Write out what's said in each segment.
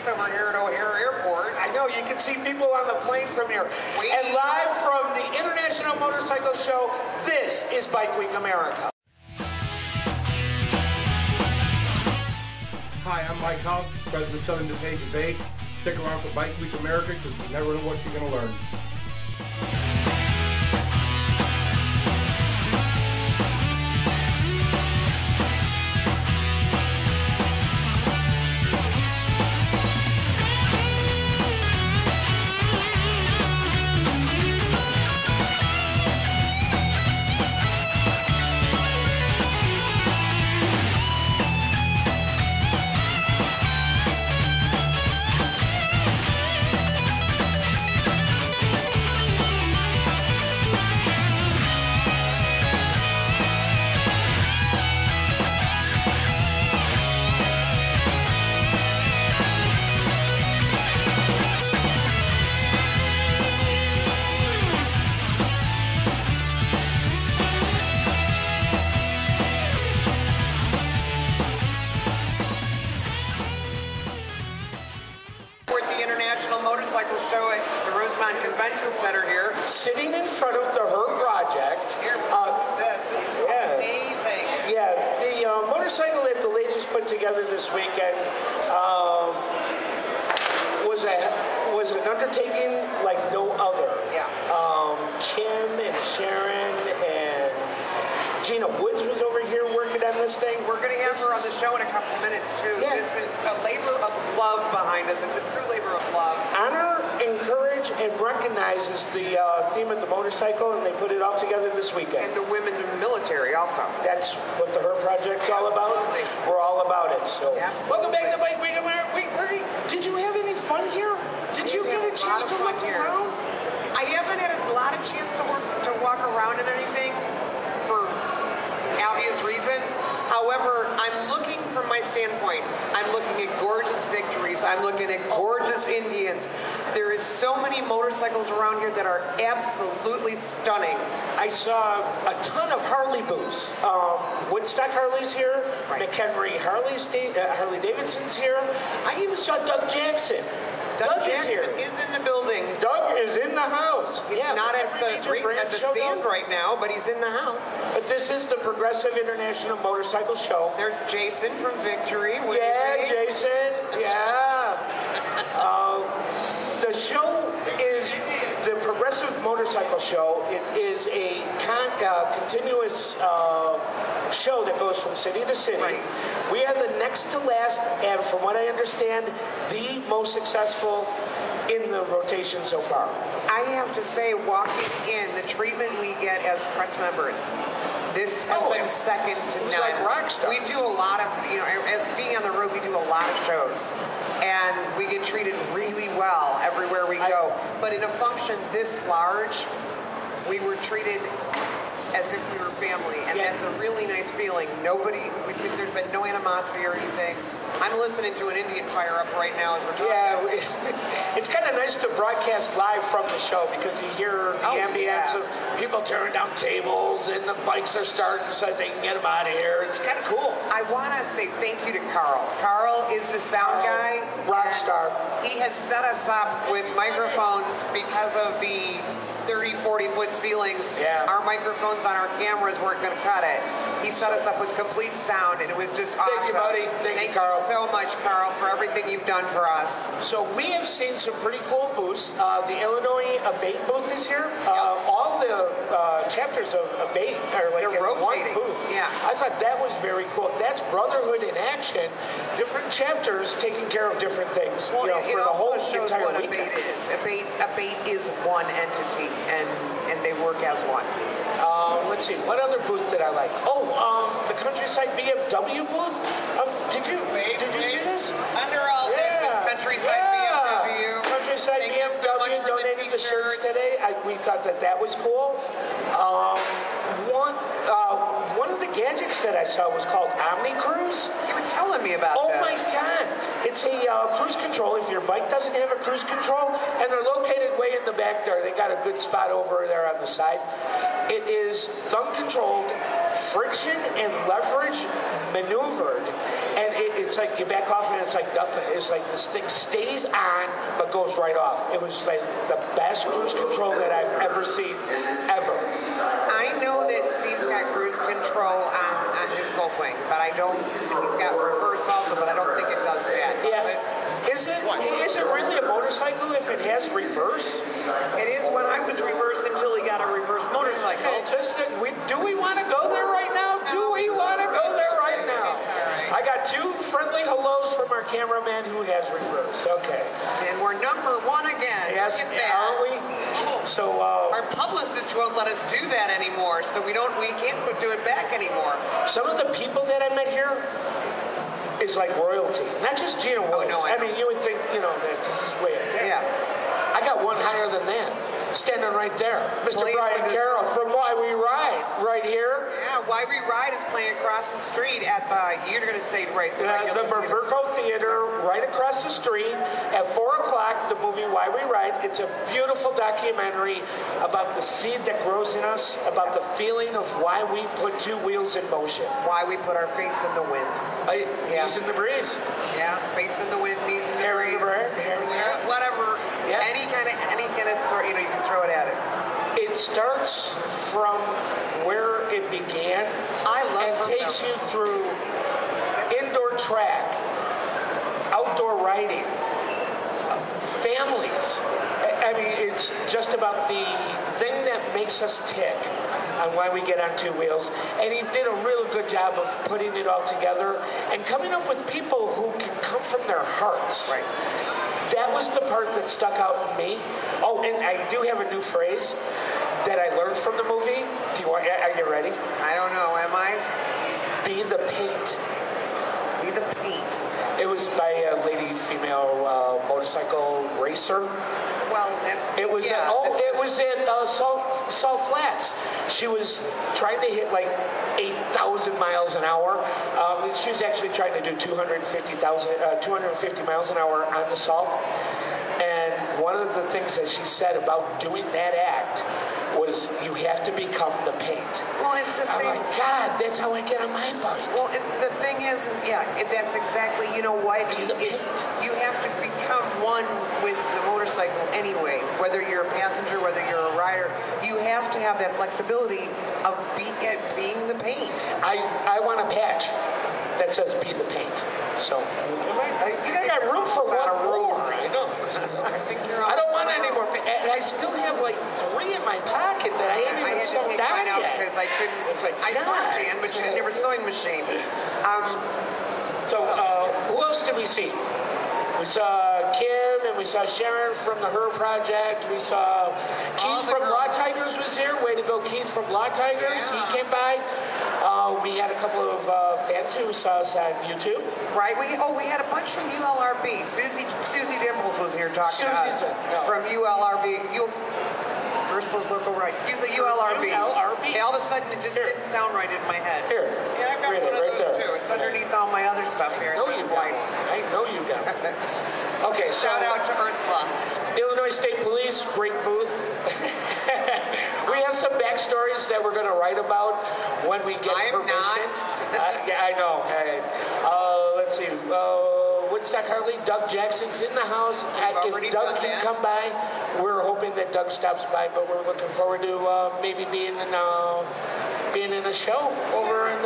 weeks over here at O'Hare Airport. I know, you can see people on the plane from here. And live from the International Motorcycle Show, this is Bike Week America. Hi, I'm Mike House, President of Southern DuPage and Bay. Stick around for Bike Week America because you never know what you're going to learn. Motorcycle show at the Rosemont Convention Center here. Sitting in front of the Her Project. Here, this is amazing. Yeah, the motorcycle that the ladies put together this weekend was an undertaking like no other. Yeah. Kim and Sharon and Gina Woods was over here working on this thing. We're going to have her on the show in a couple minutes, too. Yeah. This is a labor of love behind us. It's a true labor of love. Honor, encourage, and recognize is the theme of the motorcycle, and they put it all together this weekend. And the women in the military also. That's what the Her Project's all about. Absolutely. We're all about it. So, Absolutely. welcome back to Bike Week America. Did you have any fun here? Did you get a chance to look around? I haven't had a lot of chance to walk around in anything for obvious reasons. However, I'm looking from my standpoint. I'm looking at gorgeous victories. I'm looking at gorgeous Indians. There is so many motorcycles around here that are absolutely stunning. I saw a ton of Harley booths. Woodstock Harley's here. Right. McHenry Harley-Davidson's here. I even saw Doug Jackson. Doug is here. Jackson is in the building. Doug is in the house. He's not at the stand right now, but he's in the house. But this is the Progressive International Motorcycle Show. There's Jason from Victory. Yeah, Jason. Yeah. The show is the Progressive Motorcycle Show. It is a continuous show that goes from city to city. Right. We are the next to last, and from what I understand, the most successful in the rotation so far. I have to say, walking in, the treatment we get as press members, this has been second to none. It's like rock stars. We do a lot of, as being on the road, we do a lot of shows. And we get treated really well everywhere we go. But in a function this large, we were treated as if we were family, and that's a really nice feeling. There's been no animosity or anything. I'm listening to an Indian fire up right now as we're talking. Yeah, it's kind of nice to broadcast live from the show because you hear the ambience of people tearing down tables and the bikes are starting so they can get them out of here. It's kind of cool. I want to say thank you to Carl. Carl is the sound guy. Rock star. He has set us up with microphones because of the 30, 40-foot ceilings. Yeah. Our microphones on our cameras weren't going to cut it. He set us up with complete sound, and it was just awesome. Thank you, buddy. Thank you, Carl. So much, Carl, for everything you've done for us. So we have seen some pretty cool booths. The Illinois Abate booth is here. All the chapters of Abate are like in rotating. one booth. Yeah. I thought that was very cool. That's brotherhood in action. Different chapters taking care of different things. Well, for the whole shows entire what weekend. Abate is. Abate is one entity, and they work as one. Let's see, what other booth did I like? The Countryside BMW booth. Did you see this? Under all this is Countryside BMW. Countryside Thank BMW you so much for donated the shirts t-shirts today. We thought that was cool. One of the gadgets that I saw was called Omni Cruise. You were telling me about this. Oh my God! It's a cruise control. If your bike doesn't have a cruise control, and they're located way in the back there, they got a good spot over there on the side. It is thumb controlled, friction and leverage maneuvered, And it's like you back off and it's like nothing. It's like this thing stays on but goes right off. It was like the best cruise control that I've ever seen, ever. I know that Steve's got cruise control on his Goldwing, but I don't. He's got reverse also, but I don't think it does that. Does it? Is it really a motorcycle if it has reverse? It is when I was reversed until he got a reverse motorcycle. Okay, do we want to go there right now? Do we want to go there right now? I got 2 friendly hellos from our cameraman who has reverse. Okay. And we're number 1 again. Yes, look at that. are we? So our publicist won't let us do that anymore, so we can't do it back anymore. some of the people that I met here is like royalty. Not just Gina Williams. Oh, no, I mean, you would think, that this is way up there. Yeah. I got one higher than that. Standing right there. Mr. Brian Carroll from Why We Ride, right here. Yeah, Why We Ride is playing across the street at the, you're going to say it right there. The Merfurco Theater, right across the street. At 4 o'clock, the movie Why We Ride. It's a beautiful documentary about the seed that grows in us, about the feeling of why we put 2 wheels in motion. Why we put our face in the wind. Knees in the breeze. Yeah, face in the wind, knees in the Hair breeze. in the breeze. Whatever. Yeah. Any kind of throw, you can throw it at it. It starts from where it began. I love and takes you through indoor track, outdoor riding, families. I mean, it's just about the thing that makes us tick on why we get on 2 wheels. And he did a real good job of putting it all together and coming up with people who can come from their hearts. Right. That was the part that stuck out in me. Oh, and I do have a new phrase that I learned from the movie. Are you ready? I don't know, am I? Be the paint. Be the paint. It was by a lady, female motorcycle racer. Well, it was at Salt Flats. She was trying to hit like 8,000 miles an hour. She was actually trying to do 250 miles an hour on the salt. And one of the things that she said about doing that act was you have to become the paint. Well, it's the same. I'm like, God, that's how I get on my bike. Well, the thing is that's exactly, you know what? You have to become one with the motorcycle anyway. Whether you're a passenger, whether you're a rider, you have to have that flexibility of being the paint. I want a patch that says "Be the Paint." So I think I got room for one more. I know. I don't want any more. And I still have like 3 in my pocket that I haven't even sewn down yet. Because I couldn't. It's like, I saw Jan, but she didn't have her sewing machine. So who else did we see? We saw Kim and we saw Sharon from the Her Project. We saw Keith from Law Tigers was here. Way to go, Keith from Law Tigers. Yeah. He came by. We had a couple of fans who saw us on YouTube. Right. We had a bunch from ULRB. Susie Dimples was here talking to us from ULRB. Ursula's local right. ULRB. ULRB. All of a sudden, it just didn't sound right in my head. Here. Yeah, I've got one of those too. It's underneath all my other stuff here. I know you got it. Okay, shout out to Ursula. Illinois State Police, great booth. We have some backstories that we're going to write about when we get permission. Yeah, I know. Let's see. Woodstock Harley, Doug Jackson's in the house. If Doug can come by, we're hoping that Doug stops by, but we're looking forward to maybe being in a show over in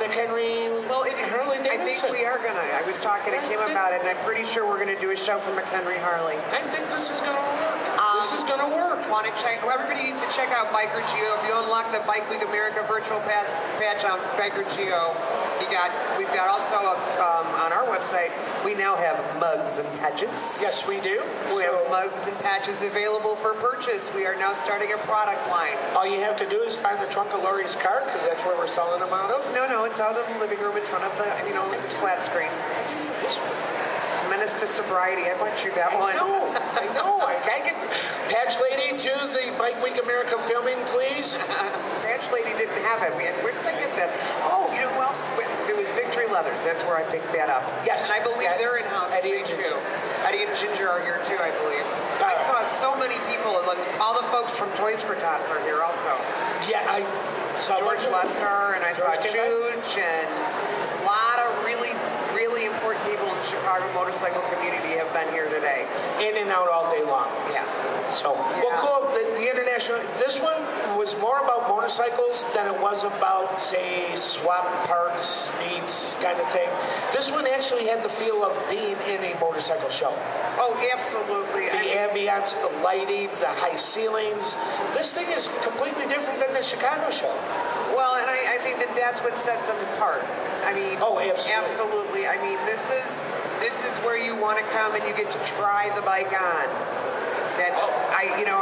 McHenry. Well, Harley-Davidson. I think we are gonna. I was talking to Kim about it, and I'm pretty sure we're gonna do a show from McHenry Harley. I think this is gonna work. This is gonna work. Want to check? Well, everybody needs to check out Biker Geo. If you unlock the Bike Week America virtual patch on Biker Geo, we've got also on our website. We now have mugs and patches. Yes, we do. We have mugs and patches available for purchase. We are now starting a product line. All you have to do is find the trunk of Lori's car, because that's where we're selling them out of. No, it's out of the living room in front of the, flat screen. Menace to Sobriety. I bought you that one. I know. I get Patch Lady to the Bike Week America filming, please. Patch Lady didn't have it. Where did I get that? Oh, you know who else? It was Victory Leathers. That's where I picked that up. Yes. And I believe they're in-house Eddie and Ginger. Eddie and Ginger are here too, I believe. I saw so many people. All the folks from Toys for Tots are here also. Yeah, I saw George Lester, and I saw Juge, and a lot of really really, really important people in the Chicago motorcycle community have been here today. In and out all day long. Yeah. So, well, cool. The international, this one was more about motorcycles than it was about, say, swap parts, meets, kind of thing. This one actually had the feel of being in a motorcycle show. Oh, absolutely. The ambience, the lighting, the high ceilings. This thing is completely different than the Chicago show. Well, and I think that that's what sets them apart. I mean, absolutely. I mean, this is where you want to come and you get to try the bike on. That's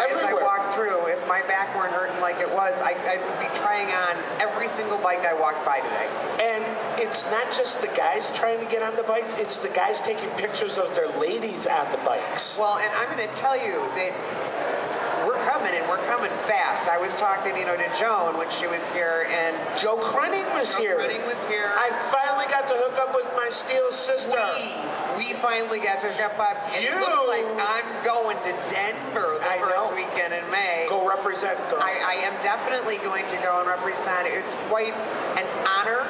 as I walked through, if my back weren't hurting like it was, I would be trying on every single bike I walked by today. And it's not just the guys trying to get on the bikes; it's the guys taking pictures of their ladies on the bikes. Well, and I'm going to tell you that we're coming fast. I was talking, to Joan when she was here, and Joe Crunning was here. I finally got to hook up with my Steel sister. We finally got to hook up. It looks like I'm going to Denver the first weekend in May. Go represent, girl. I am definitely going to go and represent. It's quite an honor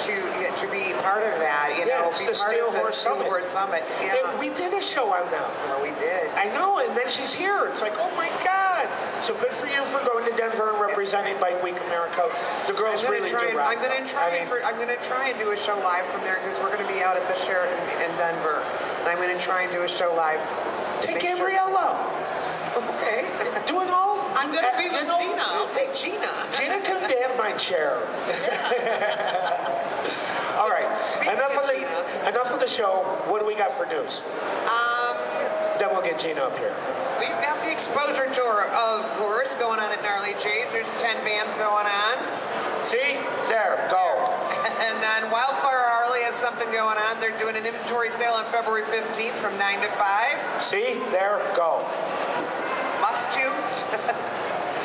to be part of that, it's be the part Steel of the Horse Summit. Yeah. And we did a show on them. Well, we did. I know, and then she's here. It's like, oh my God. So good for you for going to Denver and representing Bike Week America. The girls really do rock. I'm going to try and do a show live from there because we're going to be out at the Sheraton in Denver. And I'm going to try and do a show live. Take Gabriella. Okay. Do it all. I'm going to be with Gina. I'll take Gina. Gina can have my chair. All right. Enough of the show. What do we got for news? Then we'll get Gina up here. We've got the exposure tour, of course, going on at Gnarly J's. There's 10 bands going on. See? There. Go. And then Wildfire Harley has something going on. They're doing an inventory sale on February 15th from 9 to 5. See? There. Go. Must you?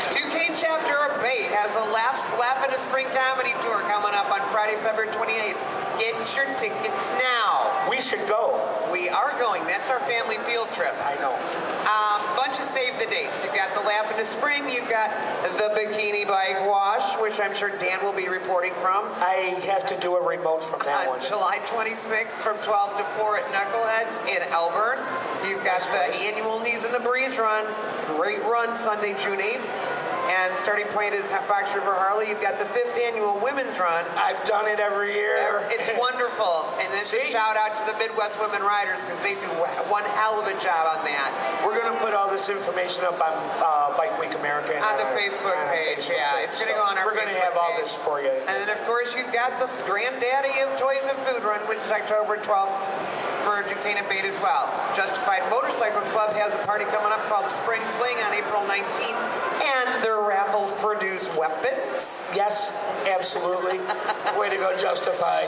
Duquesne chapter of Bait has a Laugh in the Spring comedy tour coming up on Friday, February 28th. Get your tickets now. We should go. We are going. That's our family field trip. I know. Bunch of save the dates. You've got the Laugh in the Spring. You've got the Bikini Bike Wash, which I'm sure Dan will be reporting from. I have to do a remote from that one. July 26th from 12 to 4 at Knuckleheads in Elburn. You've got the annual Knees in the Breeze run. Great run Sunday, June 8th. And starting point is Fox River Harley. You've got the 5th annual women's run. I've done it every year. It's wonderful. And this is a shout out to the Midwest Women Riders because they do one hell of a job on that. We're going to put all this information up on Bike Week America. On the Facebook page, It's going to go on our Facebook page. We're going to have all this for you. And then, of course, you've got the Granddaddy of Toys and Food Run, which is October 12th. For Duquesne and Bait as well. Justified Motorcycle Club has a party coming up called Spring Fling on April 19th, and their raffles produce weapons. Yes, absolutely. Way to go, Justified.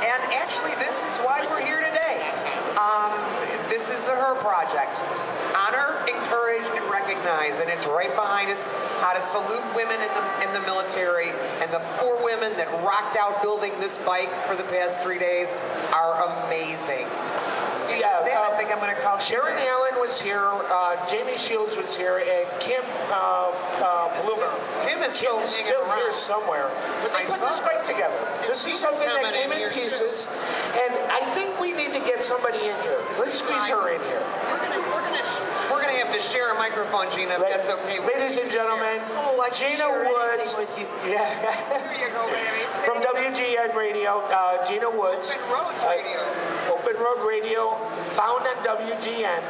And actually, this is why we're here today. This is the Her Project. Honor, encourage, and recognize, and it's right behind us, how to salute women in the military, and the 4 women that rocked out building this bike for the past 3 days are amazing. Yeah, I think I'm going to call Sharon Allen was here, Jamie Shields was here, and Kim Bloomer. Kim is still here somewhere. But they put this bike together. This is something that came in pieces, and I think we need to get somebody in here. Let's squeeze her in here. We're going to have to share a microphone, Gina, if that's okay. Ladies and gentlemen, Gina Woods. With you. Yeah. Here you go, baby. From WGN Radio, Gina Woods. Open Road Radio, found on WGN.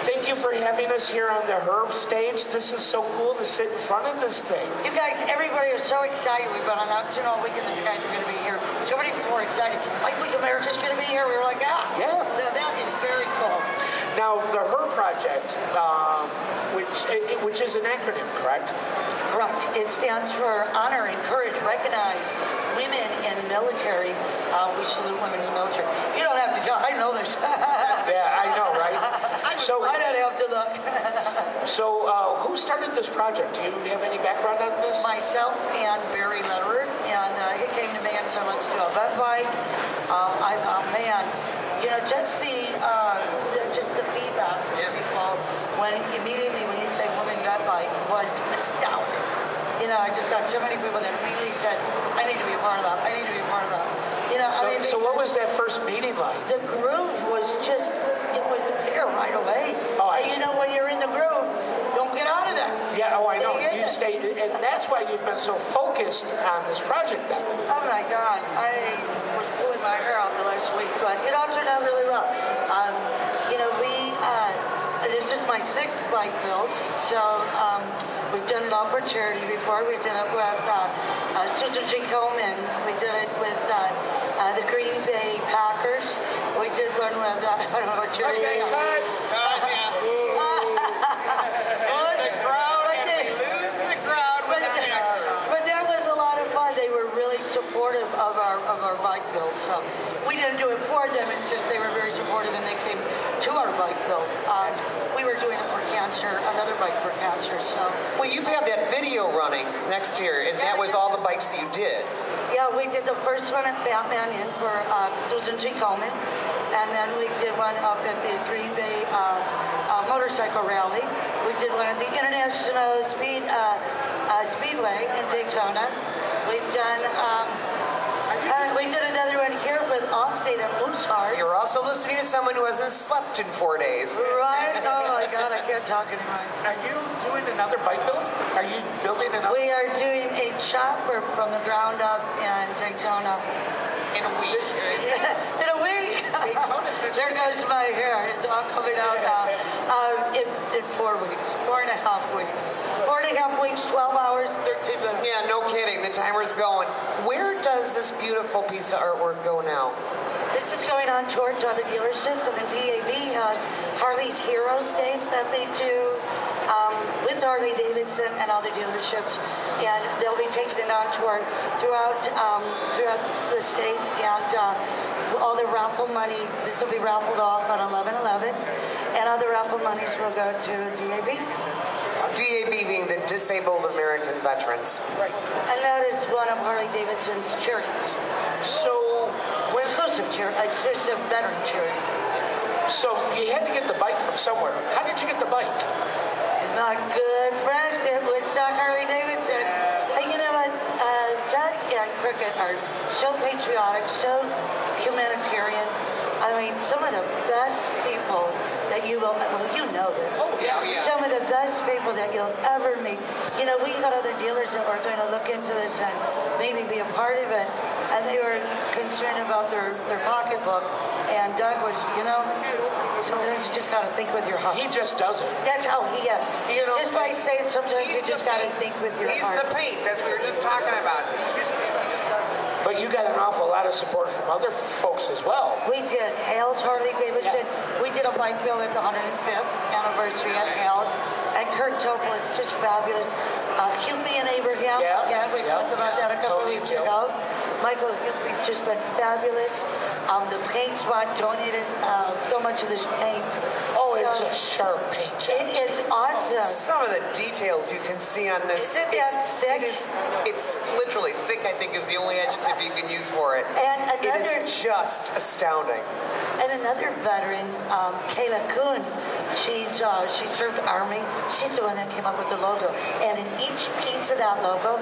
Thank you for having us here on the Herb stage. This is so cool to sit in front of this thing. You guys, everybody is so excited. We've been announcing all weekend that you guys are going to be here. So many people are excited. Bike Week America's going to be here. We were like, yeah. So that is very cool. Now, the Her Project, which is an acronym, correct? Correct. It stands for Honor, Encourage, Recognize Women in Military. We salute women in the military. You don't have to go. I know this. Yeah, I know, right? So I don't have to look. So, who started this project? Do you have any background on this? Myself and Barry Letterer, and he came to me and said, let's do a vet bike. I thought, man, just the feedback from people when you say women vet bike was astounding. I just got so many people that immediately said, I need to be a part of that. I need to be a part of that. So what was that first meeting like? The groove was just, it was there right away. Oh, and when you're in the groove, don't get out of there. Yeah, I know. You stayed, and that's why you've been so focused on this project then. Oh my God, I was pulling my hair out the last week, but it all turned out really well. This is my 6th bike build, so we've done it all for charity before. We did it with Susan G. Komen. We did it with the Green Bay Packers. We did one with, I don't know what charity. Okay, cut. But that was a lot of fun. They were really supportive of our bike build. So we didn't do it for them. It's just they were very supportive and they came to our bike build. We were doing it for cancer, another bike for cancer. So well, you've had that video running next year, and that was all the bikes that you did. Yeah, we did the first one at Fat Man Inn for Susan G. Komen, and then we did one up at the Green Bay motorcycle rally. We did one at the International Speedway in Daytona. We've done. We did another one here with Allstate and Mooseheart. You're also listening to someone who hasn't slept in 4 days. Right? Oh my God, I can't talk anymore. Are you doing another bike build? Are you building another? We are doing a chopper from the ground up in Daytona. In a week. In a week. There goes my hair. It's all coming out in 4 weeks, 4.5 weeks. 4.5 weeks, 12 hours, 13 minutes. Yeah, no kidding. The timer's going. Where does this beautiful piece of artwork go now? This is going on tour to other dealerships, and the DAV has Harley's Heroes Days that they do with Harley-Davidson and other dealerships, and they'll be taking it on tour throughout the state, and all the raffle money, this will be raffled off on 11/11, and other raffle monies will go to DAV. DAV being the Disabled American Veterans. Right. And that is one of Harley-Davidson's charities. So, exclusive charity. It's a veteran charity. So you had to get the bike from somewhere. How did you get the bike? My good friends at Woodstock Harley-Davidson. And you know what? Doug and Crooked are so patriotic, so humanitarian. I mean, some of the best people that you will, well, you know this. Oh, yeah. Some of the best people that you'll ever meet. You know, we got other dealers that were going to look into this and maybe be a part of it, and they were concerned about their pocketbook. And Doug was, sometimes you just got to think with your heart. He just does it. That's how he is. Just by saying sometimes you just got to think with your heart. He's the paint, as we were just talking about. He just does it. But you got an awful lot of support from other folks as well. We did. Hales Harley-Davidson. Yeah. We did a bike build at the 105th anniversary at Hales. And Kurt Topol is just fabulous. Hupy and Abraham. Yeah, we talked about that a couple of weeks ago. Michael Hupy's just been fabulous. The paint spot donated so much of this paint. Oh, it's a sharp paint job. It is awesome. Some of the details you can see on this. Isn't that sick? It's literally sick, I think, is the only adjective you can use for it. And another, it is just astounding. And another veteran, Kayla Kuhn, she served Army. She's the one that came up with the logo. And in each piece of that logo,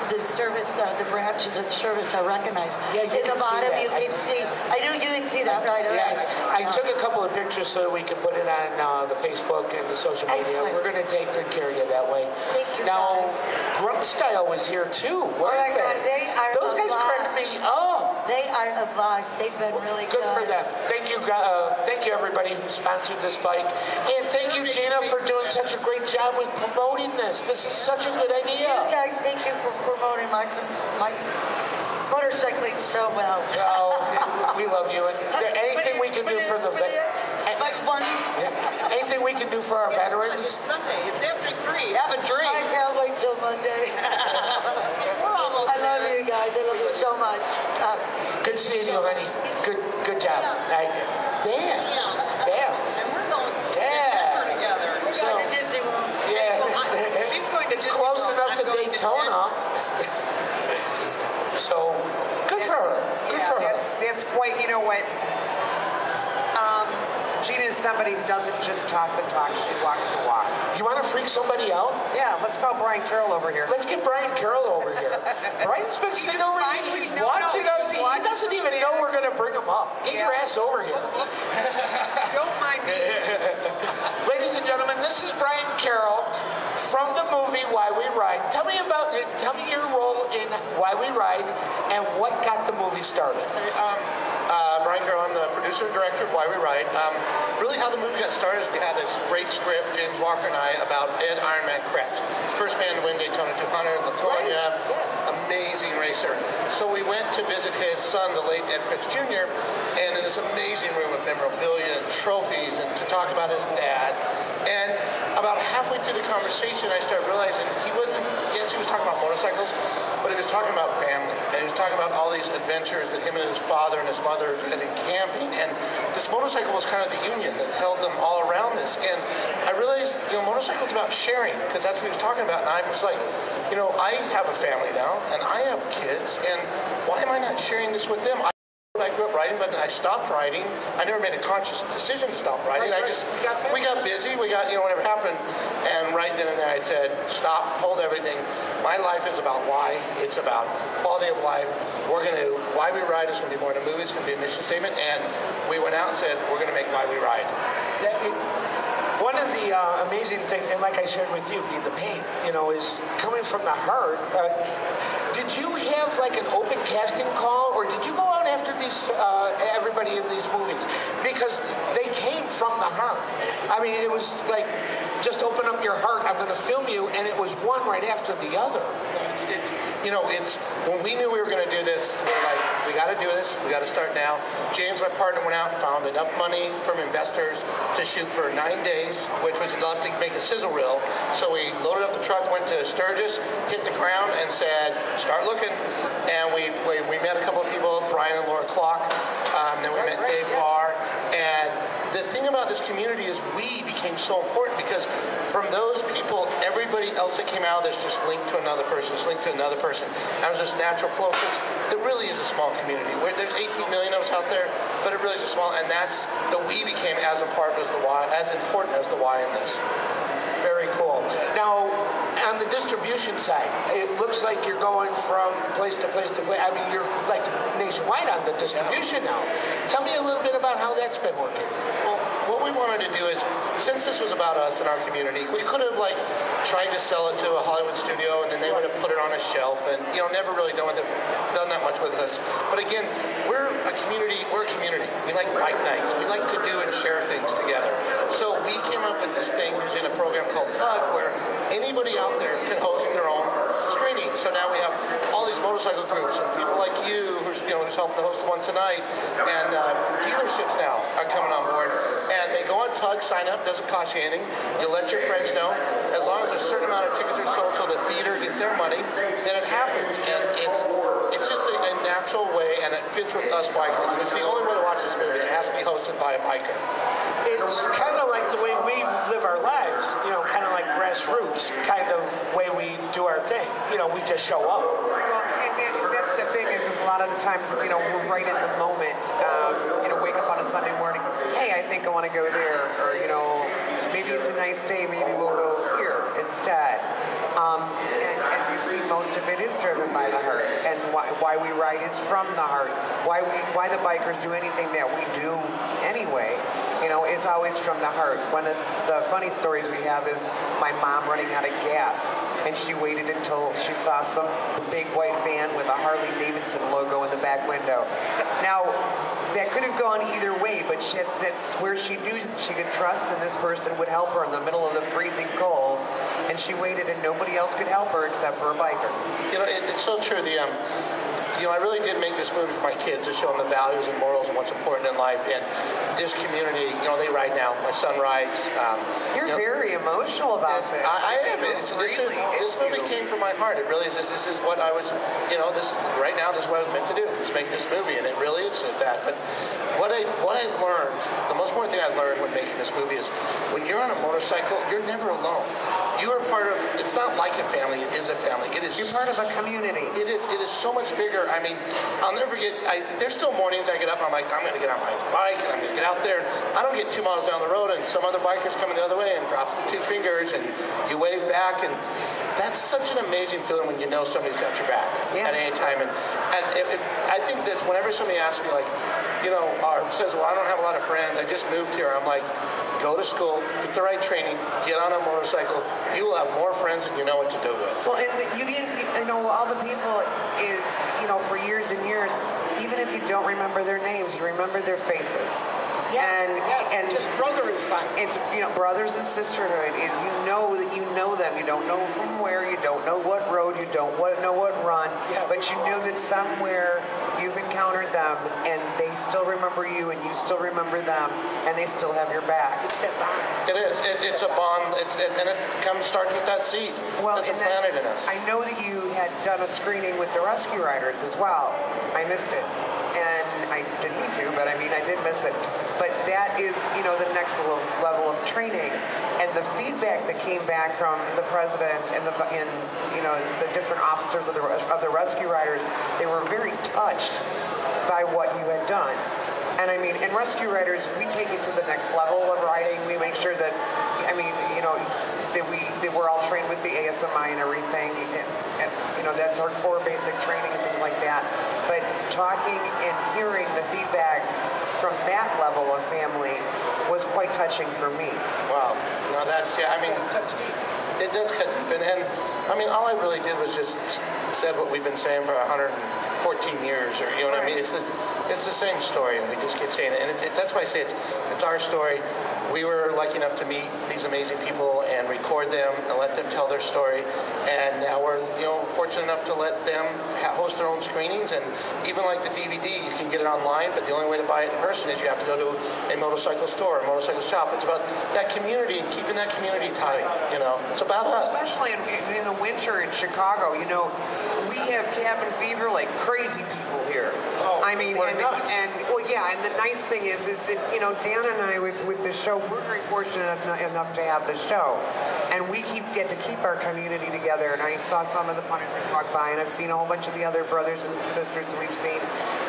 the service, the branches of the service are recognized. Yeah, in the bottom, you can see. I knew you can see that right away. Yeah, I took a couple of pictures so that we can put it on the Facebook and the social media. Excellent. We're going to take good care of you that way. Thank you, now, guys. Grunt Style was here too, weren't God, they are Those guys cracked me up. They are a boss. They've been really good. Good for them. Thank you everybody who sponsored this bike. And thank you, Gina, for doing such a great job with promoting this. This is such a good idea. You guys, thank you for promoting my motorcycling so well. We love you. And anything we can do for the anything we can do for our veterans. It's Sunday. It's after 3. Have a drink. I can't wait till Monday. I love you guys. I love you so much. Good seeing you, honey. Good job. Damn. And we're going together. We're going to Disney World. Yeah. She's going to It's Disney close World. enough to Daytona. So, good for her. Good for her. That's quite, you know what? Gina is somebody who doesn't just talk the talk, she walks the walk. You want to freak somebody out? Yeah, let's call Brian Carroll over here. Let's get Brian Carroll over here. Brian's been sitting over here. He's watching us. He doesn't even know we're going to bring him up. Get your ass over here. Don't mind me. Ladies and gentlemen, this is Brian Carroll from the movie Why We Ride. Tell me your role in Why We Ride and what got the movie started. Brian Carroll, I'm the producer and director of Why We Ride. Really how the movie got started is we had this great script, James Walker and I, about Ed Ironman Kratz. First man to win Daytona 200, Laconia, amazing racer. So we went to visit his son, the late Ed Kratz Jr., and in this amazing room of memorabilia and trophies, and to talk about his dad. And about halfway through the conversation, I started realizing he was talking about motorcycles, but he was talking about family. And he was talking about all these adventures that him and his father and his mother had in camping. And this motorcycle was kind of the union that held them all around this. And I realized, motorcycles about sharing, because that's what he was talking about. And I was like, I have a family now, and I have kids, and why am I not sharing this with them? I grew up riding, but I stopped riding. I never made a conscious decision to stop riding. We got busy, whatever happened. And right then and there I said, stop, hold everything. My life is about why. It's about quality of life. Why We Ride is going to be more than a movie. It's going to be a mission statement. And we went out and said, we're going to make Why We Ride. One of the amazing things, and like I shared with you, the pain, is coming from the heart. Did you have like an open casting call, or did you go out after everybody in these movies? Because they came from the heart. I mean, it was like, just open up your heart, I'm going to film you, and it was one right after the other. It's when we knew we were going to do this, we're like, we got to do this, we got to start now. James, my partner, went out and found enough money from investors to shoot for 9 days, which was enough to make a sizzle reel. So we loaded up the truck, went to Sturgis, hit the ground, and said, start looking. And we met a couple of people, Brian and Laura Clock, then we met Dave Barr, and the thing about this community is we became so important because from those people, everybody else that came out of this just linked to another person, That was just natural flow because it really is a small community. There's 18 million of us out there, but it really is a small, and that's the we became as important as the why in this. Very cool. Now, on the distribution side, it looks like you're going from place to place to place. I mean, you're like nationwide on the distribution now. Tell me a little bit about how that's been working. Well, what we wanted to do is, since this was about us and our community, we could have tried to sell it to a Hollywood studio, and then they would have put it on a shelf, and never really done that much with us. But again, we're a community. We like bike nights. We like to do and share things together. So we came up with this thing using a program called Tug, where anybody out there can host their own screening. So now we have all these motorcycle groups and people like you who's helping to host the one tonight, and dealerships now are coming on board. And they go on Tug, sign up, doesn't cost you anything. You let your friends know. As long as a certain amount of tickets are sold so the theater gets their money, then it happens. And it's just a natural way, and it fits with us bikers. And it's the only way to watch this movie is it has to be hosted by a biker. It's kind of like the way we live our lives, kind of like grassroots, kind of way we do our thing. We just show up. Well, and that's the thing is a lot of the times, we're right in the moment. Wake up on a Sunday morning, hey, I think I want to go there, or maybe it's a nice day, maybe we'll go here instead. And as you see, most of it is driven by the heart, and why we ride is from the heart. Why the bikers do anything that we do anyway, is always from the heart. One of the funny stories we have is my mom running out of gas, and she waited until she saw some big white van with a Harley-Davidson logo in the back window. Now, that could have gone either way, but that's where she knew she could trust, and this person would help her in the middle of the freezing cold, and she waited, and nobody else could help her except for a biker. It's so true. I really did make this movie for my kids to show them the values and morals and what's important in life. And this community, they ride now. My son rides. You're very emotional about this. I am. This movie came from my heart. It really is. This is what I was, right now, this is what I was meant to do, is make this movie. And it really is that. But what I learned, the most important thing I learned when making this movie is when you're on a motorcycle, you're never alone. you are part of, it's not like a family, it is a family. It is. You're part of a community. It is so much bigger. I mean, I'll never forget, there's still mornings I get up, I'm like, I'm going to get on my bike and I'm going to get out there. I don't get 2 miles down the road and some other biker's coming the other way and drops the 2 fingers and you wave back, and that's such an amazing feeling when you know somebody's got your back at any time. And I think this, whenever somebody asks me, like, you know, or says, well, I don't have a lot of friends, I just moved here, I'm like, go to school, get the right training, get on a motorcycle. You will have more friends than you know what to do with. Well, and you know, all the people is, you know, for years and years, even if you don't remember their names, you remember their faces. And just brother is fine. It's, you know, brothers and sisterhood is, you know that you know them. You don't know from where, you don't know what road, you don't know what run, but you knew that somewhere you've encountered them and they still remember you and you still remember them and they still have your back. It's that bond. It is. It's a bond. And it starts with that seed. Well, it's planted in us. I know that you had done a screening with the Rescue Riders as well. I missed it. And I didn't mean to, but I mean, I did miss it. But that is, you know, the next level of training. And the feedback that came back from the president and you know, the different officers of the Rescue Riders, they were very touched by what you had done. And I mean, in Rescue Riders, we take it to the next level of riding. We make sure that, I mean, you know, that we're all trained with the ASMI and everything. And you know, that's our core basic training and things like that. But talking and hearing the feedback from that level of family was quite touching for me. Wow. No, that's, I mean, it does cut deep. And I mean, all I really did was just said what we've been saying for 114 years, or, you know what I mean? It's the same story, and we just keep saying it. And that's why I say it's our story. We were lucky enough to meet these amazing people and record them and let them tell their story. And now we're, you know, fortunate enough to let them host their own screenings. And even like the DVD, you can get it online, but the only way to buy it in person is you have to go to a motorcycle store, a motorcycle shop. It's about that community and keeping that community tight, you know. It's about us. Especially in the winter in Chicago, you know, we have cabin fever like crazy people here. Oh, I mean, and well, yeah, and the nice thing is that, you know, Dan and I with the show, we're very fortunate enough to have the show, and we get to keep our community together. And I saw some of the Punishers walk by, and I've seen a whole bunch of the other brothers and sisters that we've seen,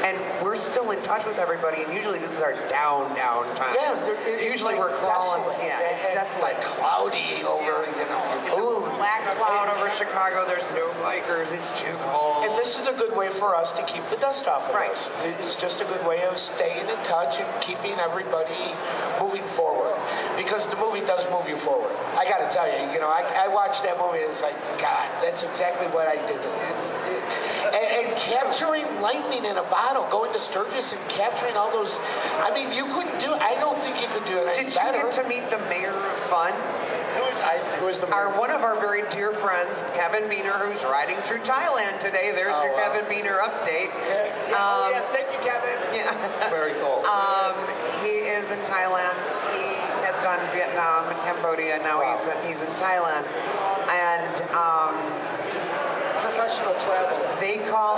and we're still in touch with everybody. And usually this is our down time. Yeah, usually like we're crawling. Desolate. Yeah, it's desolate, like cloudy over, you know. Black cloud over Chicago. There's no bikers. It's too cold. And this is a good way for us to keep the dust off of us. It's just a good way of staying in touch and keeping everybody moving forward. Because the movie does move you forward. I got to tell you, you know, I watched that movie and it's like, God, that's exactly what I did. And capturing lightning in a bottle, going to Sturgis and capturing all those, I mean, you couldn't do it. I don't think you could do it any better. Did you get to meet the mayor of Fun? Who is the mayor? One of our very dear friends, Kevin Beener, who's riding through Thailand today. There's your Kevin Beener update. Thank you, Kevin. Yeah. Very cool. He is in Thailand. He has done Vietnam and Cambodia. Now he's in Thailand. And Professional traveler. they call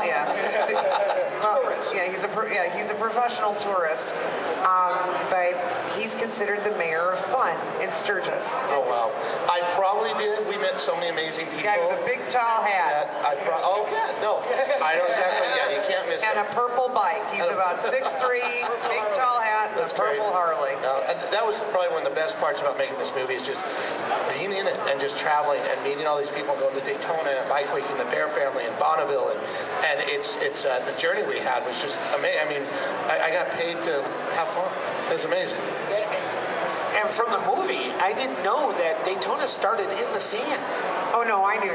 Tourist. he's a professional tourist. But he's considered the mayor of fun in Sturgis. Oh, wow. I probably did. We met so many amazing people. Guy with a big tall hat. I know exactly. Yeah, you can't miss And it. a purple bike. He's about 6'3", big tall hat, and a purple Harley. And that was probably one of the best parts about making this movie, is just being in it and just traveling and meeting all these people, going to Daytona and Bike Week and the Bear family and Bonneville, and it's the journey we had was just amazing. I mean, I got paid to have fun. It was amazing. And from the movie, I didn't know that Daytona started in the sand. Oh, no, I knew.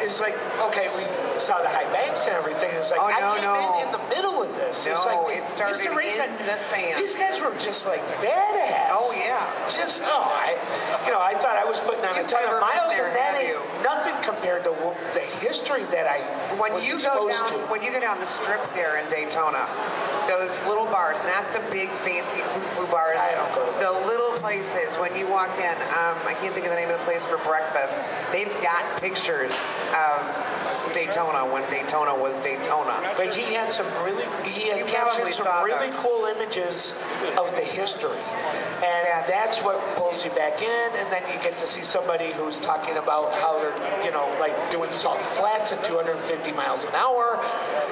It's like, okay, we saw the high banks and everything. It's like, I came in the middle of this. No, it's like it started in the sand. These guys were just like badass. Oh, yeah. I thought I was putting on a ton of miles, and that ain't nothing compared to the history that I was exposed to. When you go down the strip there in Daytona, those little bars, not the big fancy foo-foo bars. I don't go to the little places, when you walk in, I can't think of the name of the place for breakfast, they've got pictures of Daytona when Daytona was Daytona. But he had captured some really cool images of the history. And that's what pulls you back in, and then you get to see somebody who's talking about how they're, like doing salt flats at 250 miles an hour,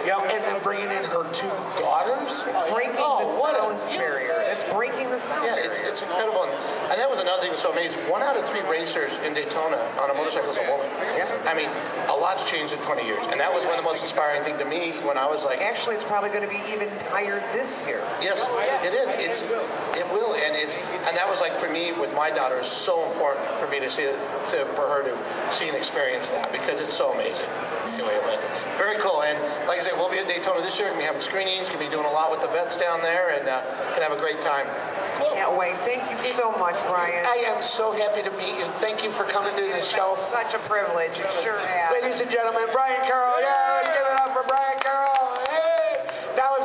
and then bringing in her two daughters. It's breaking the sound barrier. It's breaking the sound barrier. It's incredible. And that was another thing that was so amazing. 1 out of 3 racers in Daytona on a motorcycle is a woman. Yeah. I mean, a lot's changed in 20 years. And that was one of the most inspiring things to me when I was like... Actually, it's probably going to be even higher this year. Yes, it is. It will. And that was like, for me, with my daughter, is so important for me to see, for her to see and experience that, because it's so amazing. Anyway, but very cool. And like I said, we'll be at Daytona this year. We're going to be having screenings. Going to be doing a lot with the vets down there, and going to have a great time. Can't wait. Thank you so much, Brian. I am so happy to meet you. Thank you for coming to the show. It's such a privilege. It sure has. Ladies and gentlemen, Brian Carroll. Yeah, let's give it up for Brian Carroll. Hey. Now,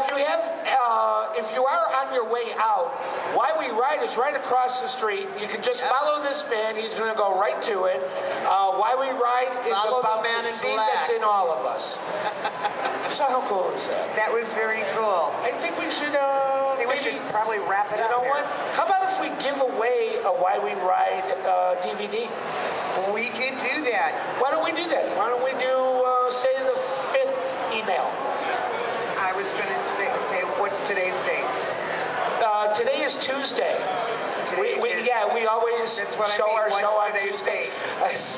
if you are on your way out, Why We Ride is right across the street. You can just follow this man. He's going to go right to it. Why We Ride is about the seed that's in all of us. So how cool is that? That was very cool. I think we should. We should probably wrap it up. You know what? How about if we give away a Why We Ride DVD? We could do that. Why don't we do that? Why don't we do, say, the 5th email? I was going to say, okay, what's today's date? Today is Tuesday. We always show our show on Tuesday. It's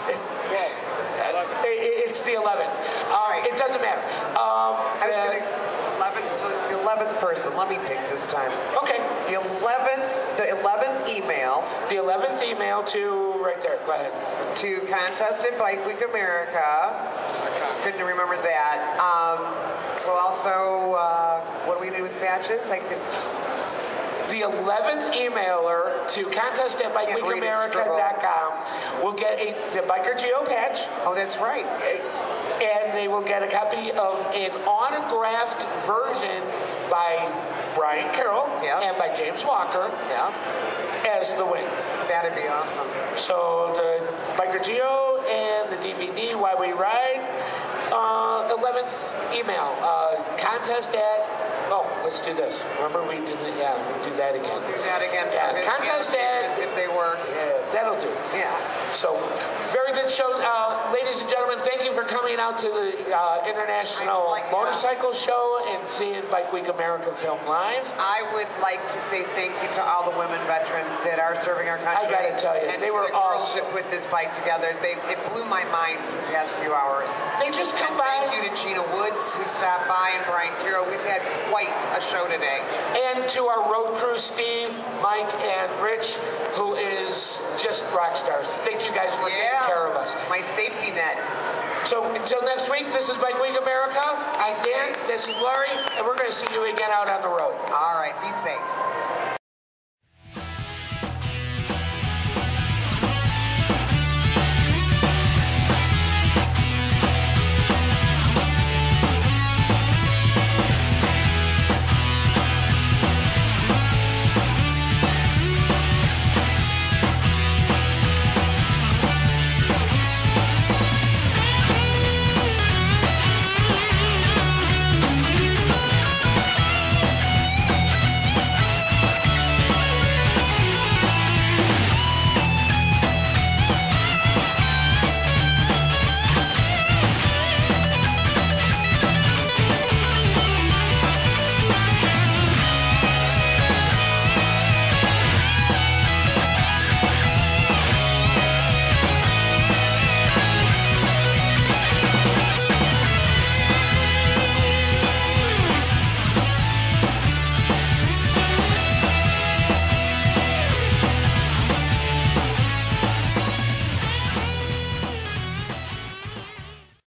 the 11th. It doesn't matter. I was going to 11th person. Let me pick this time. Okay. The 11th email. The 11th email to right there. Go ahead. To Contest at Bike Week America. Couldn't remember that. We'll also, what do we do with patches? The 11th emailer to contest at bikeweekamerica.com will get the Biker Geo patch. Oh, that's right. And they will get a copy of an autographed version by Brian Carroll and by James Walker as the win. That'd be awesome. So the Biker Geo and the DVD, Why We Ride, 11th email, contest at... Oh, let's do this. Remember we did the, we'll do that again. We'll do that again. Contest at... if they work. Yeah, that'll do. Yeah. So, very good show. Ladies and gentlemen, thank you for coming out to the International Motorcycle Show and seeing Bike Week America film live. I would like to say thank you to all the women veterans that are serving our country. I gotta tell you, and they were awesome. That put this bike together. It blew my mind for the past few hours. They just come by. Thank you to Gina Woods, who stopped by, and Brian Carroll. We've had quite a show today. And to our road crew, Steve, Mike, and Rich, who is just rock stars. Thank you guys for taking care of us. My safety net. So until next week, this is Bike Week America. I'm Dan, this is Laurie, and we're going to see you again out on the road. All right, be safe.